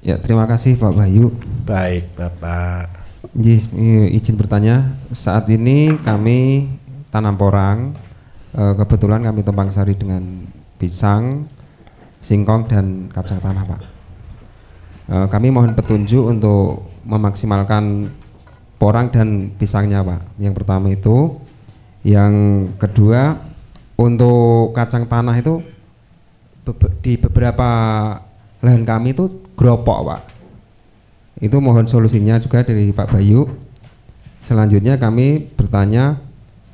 Ya, terima kasih Pak Bayu. Baik, Bapak. Izin bertanya, saat ini kami tanam porang, kebetulan kami tumpang sari dengan pisang, singkong dan kacang tanah, Pak. Kami mohon petunjuk untuk memaksimalkan porang dan pisangnya, Pak. Yang pertama itu, yang kedua untuk kacang tanah itu di beberapa lahan kami itu gropok, Pak. Itu mohon solusinya juga dari Pak Bayu. Selanjutnya kami bertanya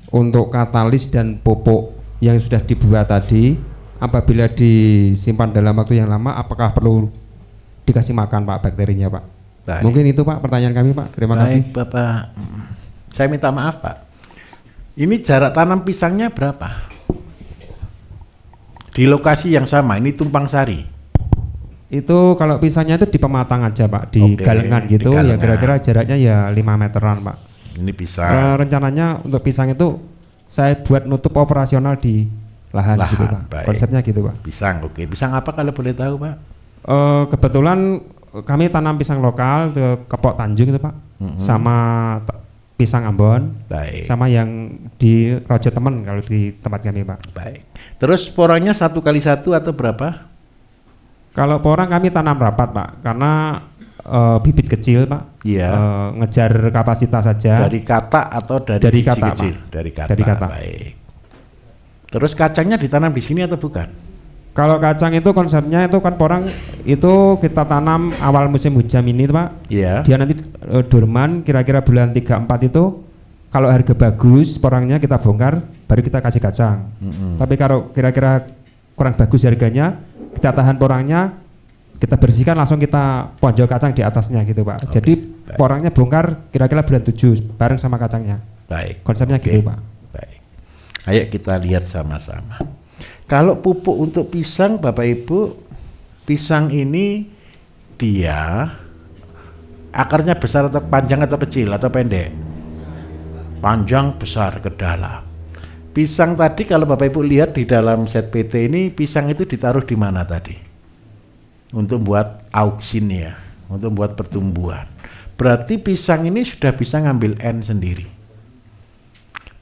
untuk katalis dan pupuk yang sudah dibuat tadi, apabila disimpan dalam waktu yang lama, apakah perlu dikasih makan, Pak, bakterinya, Pak? Baik. Mungkin itu, Pak, pertanyaan kami, Pak. Terima kasih. Bapak. Saya minta maaf, Pak. Ini jarak tanam pisangnya berapa? Di lokasi yang sama, ini tumpang sari. Itu kalau pisangnya itu di pematang aja, Pak, di galengan gitu, ya kira-kira jaraknya ya 5 meteran, Pak. Ini pisang. Rencananya untuk pisang itu saya buat nutup operasional di lahan gitu, Pak. Baik. Konsepnya gitu, Pak. Pisang, oke. Pisang apa kalau boleh tahu, Pak? Kebetulan kami tanam pisang lokal ke Kepok Tanjung itu, Pak. Sama pisang Ambon. Baik. Sama yang di Rojo Temen kalau di tempat kami, Pak. Baik. Terus porangnya 1x1 atau berapa? Kalau porang kami tanam rapat, Pak, karena bibit kecil, Pak. Iya. Ngejar kapasitas saja. Dari kata atau dari biji kata, kecil? Pak. Dari kata. Dari kata. Baik. Terus kacangnya ditanam di sini atau bukan? Kalau kacang itu konsepnya itu kan porang itu kita tanam awal musim hujan ini, Pak. Iya. Dia nanti dorman kira-kira bulan 3-4 itu, kalau harga bagus porangnya kita bongkar, baru kita kasih kacang. Tapi kalau kira-kira kurang bagus harganya, kita tahan porangnya, kita bersihkan, langsung kita ponjol kacang di atasnya gitu, Pak. Jadi baik. porangnya bongkar kira-kira bulan 7 bareng sama kacangnya. Baik. Konsepnya gitu, Pak. Baik. Ayo kita lihat sama-sama. Kalau pupuk untuk pisang, Bapak Ibu, pisang ini dia akarnya besar atau panjang atau kecil atau pendek? Panjang, besar, ke dalam. Pisang tadi kalau Bapak Ibu lihat di dalam set PT ini, pisang itu ditaruh di mana tadi? Untuk buat auksin ya, untuk buat pertumbuhan. Berarti pisang ini sudah bisa ngambil N sendiri.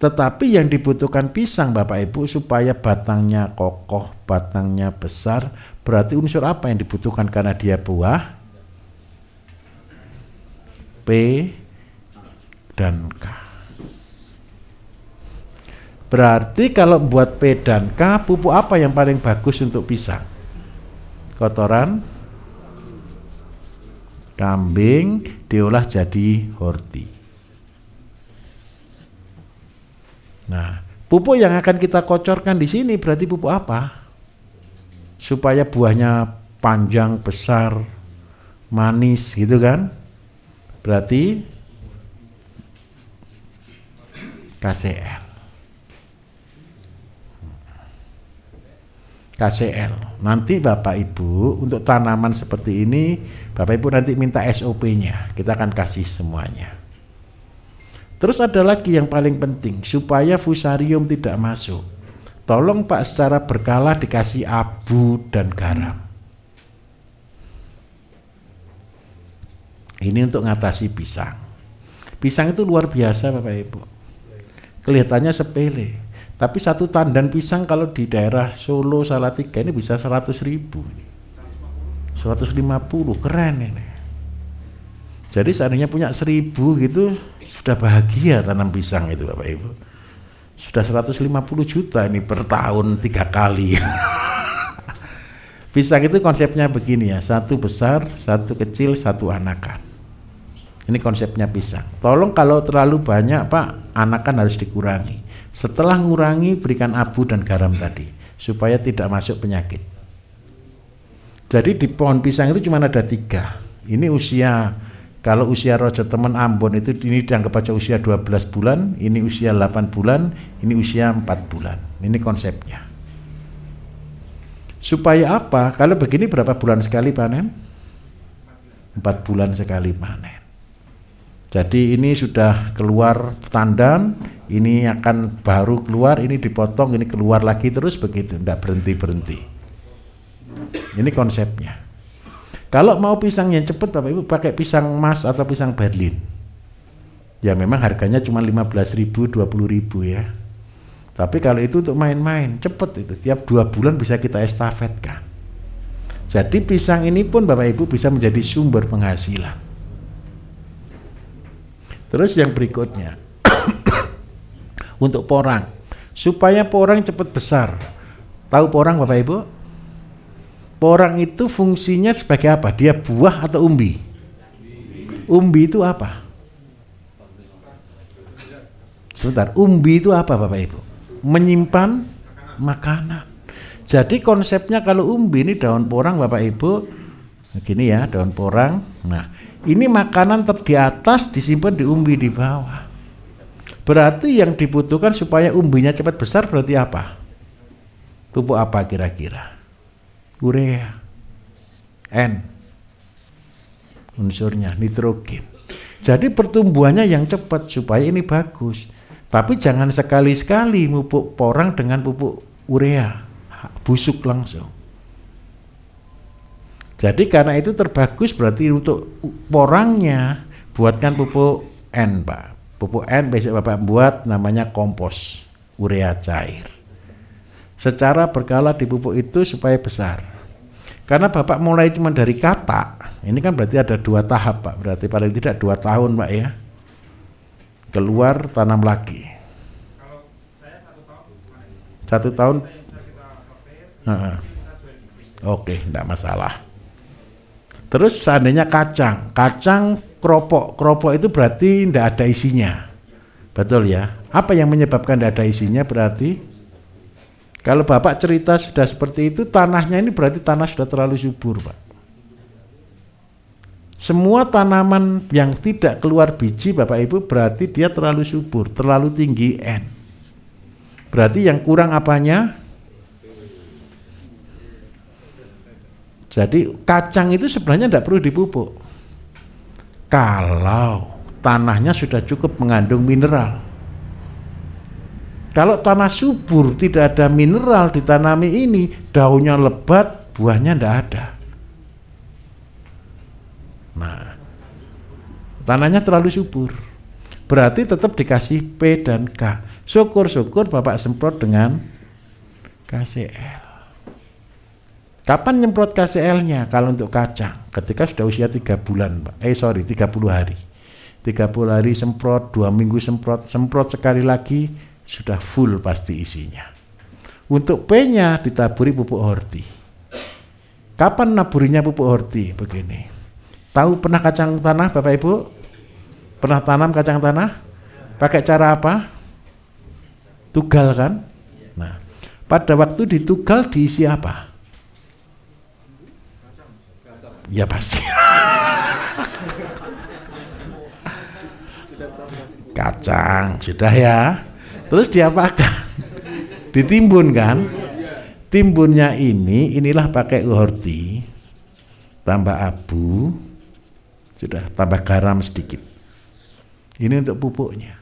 Tetapi yang dibutuhkan pisang Bapak Ibu supaya batangnya kokoh, batangnya besar, berarti unsur apa yang dibutuhkan karena dia buah? P dan K. Berarti kalau buat P dan K, pupuk apa yang paling bagus untuk pisang? Kotoran kambing diolah jadi horti. Nah, pupuk yang akan kita kocorkan di sini berarti pupuk apa? Supaya buahnya panjang, besar, manis gitu kan? Berarti KCL. KCL. Nanti Bapak Ibu untuk tanaman seperti ini, Bapak Ibu nanti minta SOP-nya, kita akan kasih semuanya. Terus ada lagi yang paling penting, supaya fusarium tidak masuk. Tolong Pak secara berkala dikasih abu dan garam. Ini untuk ngatasi pisang. Pisang itu luar biasa Bapak Ibu. Kelihatannya sepele. Tapi satu tandan pisang kalau di daerah Solo, Salatiga ini bisa 100.000, 150, keren ini. Jadi seandainya punya 1.000 gitu, sudah bahagia tanam pisang itu Bapak Ibu. Sudah 150 juta ini per tahun 3 kali. Pisang itu konsepnya begini ya, satu besar, satu kecil, satu anakan. Ini konsepnya pisang. Tolong kalau terlalu banyak Pak, anakan harus dikurangi. Setelah ngurangi, berikan abu dan garam tadi, supaya tidak masuk penyakit. Jadi di pohon pisang itu cuma ada 3. Ini usia, kalau usia Rojo Temen Ambon itu ini dianggap aja usia 12 bulan, ini usia 8 bulan, ini usia 4 bulan. Ini konsepnya. Supaya apa? Kalau begini berapa bulan sekali panen? 4 bulan sekali panen. Jadi ini sudah keluar tandan, ini akan baru keluar, ini dipotong, ini keluar lagi terus begitu, tidak berhenti-berhenti. Ini konsepnya. Kalau mau pisang yang cepat Bapak Ibu pakai pisang mas atau pisang Berlin. Ya memang harganya cuma 15.000, 20.000 ya. Tapi kalau itu untuk main-main, cepet itu. Tiap 2 bulan bisa kita estafetkan. Jadi pisang ini pun Bapak Ibu bisa menjadi sumber penghasilan. Terus yang berikutnya, untuk porang. Supaya porang cepat besar. Tahu porang Bapak Ibu? Porang itu fungsinya sebagai apa? Dia buah atau umbi? Umbi itu apa? Sebentar, umbi itu apa Bapak Ibu? Menyimpan makanan. Jadi konsepnya kalau umbi ini daun porang Bapak Ibu, begini ya, daun porang. Nah, ini makanan di atas disimpan di umbi di bawah. Berarti yang dibutuhkan supaya umbinya cepat besar berarti apa? Pupuk apa kira-kira? Urea. N. Unsurnya nitrogen. Jadi pertumbuhannya yang cepat supaya ini bagus. Tapi jangan sekali-sekali pupuk porang dengan pupuk urea, busuk langsung. Jadi karena itu terbagus berarti untuk porangnya buatkan pupuk N Pak. Pupuk N besok Bapak buat namanya kompos, urea cair. Secara berkala dipupuk itu supaya besar. Karena Bapak mulai cuma dari kata, ini kan berarti ada 2 tahap Pak, berarti paling tidak 2 tahun Pak ya. Keluar tanam lagi. Kalau saya 1 tahun, 1 tahun. Oke, enggak masalah. Terus seandainya kacang keropok itu berarti enggak ada isinya. Betul ya? Apa yang menyebabkan enggak ada isinya berarti? Kalau Bapak cerita sudah seperti itu, tanahnya ini berarti tanah sudah terlalu subur Pak. Semua tanaman yang tidak keluar biji Bapak Ibu berarti dia terlalu subur, terlalu tinggi N. Berarti yang kurang apanya? Jadi kacang itu sebenarnya tidak perlu dipupuk. Kalau tanahnya sudah cukup mengandung mineral. Kalau tanah subur tidak ada mineral ditanami ini, daunnya lebat, buahnya tidak ada. Nah, tanahnya terlalu subur. Berarti tetap dikasih P dan K. Syukur-syukur Bapak semprot dengan KCL. Kapan nyemprot KCL-nya? Kalau untuk kacang, ketika sudah usia 3 bulan, Pak. 30 hari. 30 hari semprot, 2 minggu semprot sekali lagi, sudah full pasti isinya. Untuk P-nya ditaburi pupuk horti. Kapan naburinya pupuk horti? Begini. Tahu pernah kacang tanah Bapak Ibu? Pernah tanam kacang tanah? Pakai cara apa? Tugal kan? Nah, pada waktu ditugal diisi apa? Ya pasti. Kacang, sudah ya. Terus diapakan? Ditimbun kan? Timbunnya inilah pakai horti, tambah abu, sudah tambah garam sedikit. Ini untuk pupuknya.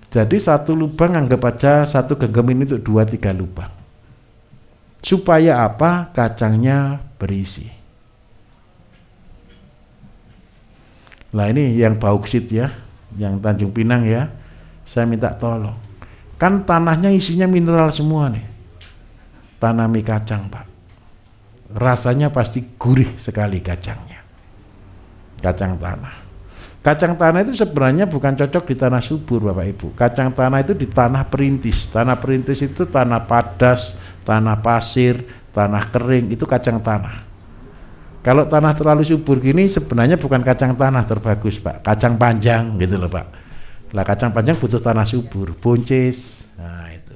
Jadi 1 lubang anggap aja 1 genggam ini untuk 2-3 lubang. Supaya apa? Kacangnya berisi. Nah ini yang bauksit ya, yang Tanjung Pinang ya. Saya minta tolong. Kan tanahnya isinya mineral semua nih. Tanami kacang Pak. Rasanya pasti gurih sekali kacangnya. Kacang tanah. Kacang tanah itu sebenarnya bukan cocok di tanah subur Bapak Ibu. Kacang tanah itu di tanah perintis. Tanah perintis itu tanah padas, tanah pasir, tanah kering, itu kacang tanah. Kalau tanah terlalu subur gini sebenarnya bukan kacang tanah terbagus Pak. Kacang panjang gitu loh Pak. Lah kacang panjang butuh tanah subur, buncis. Nah itu.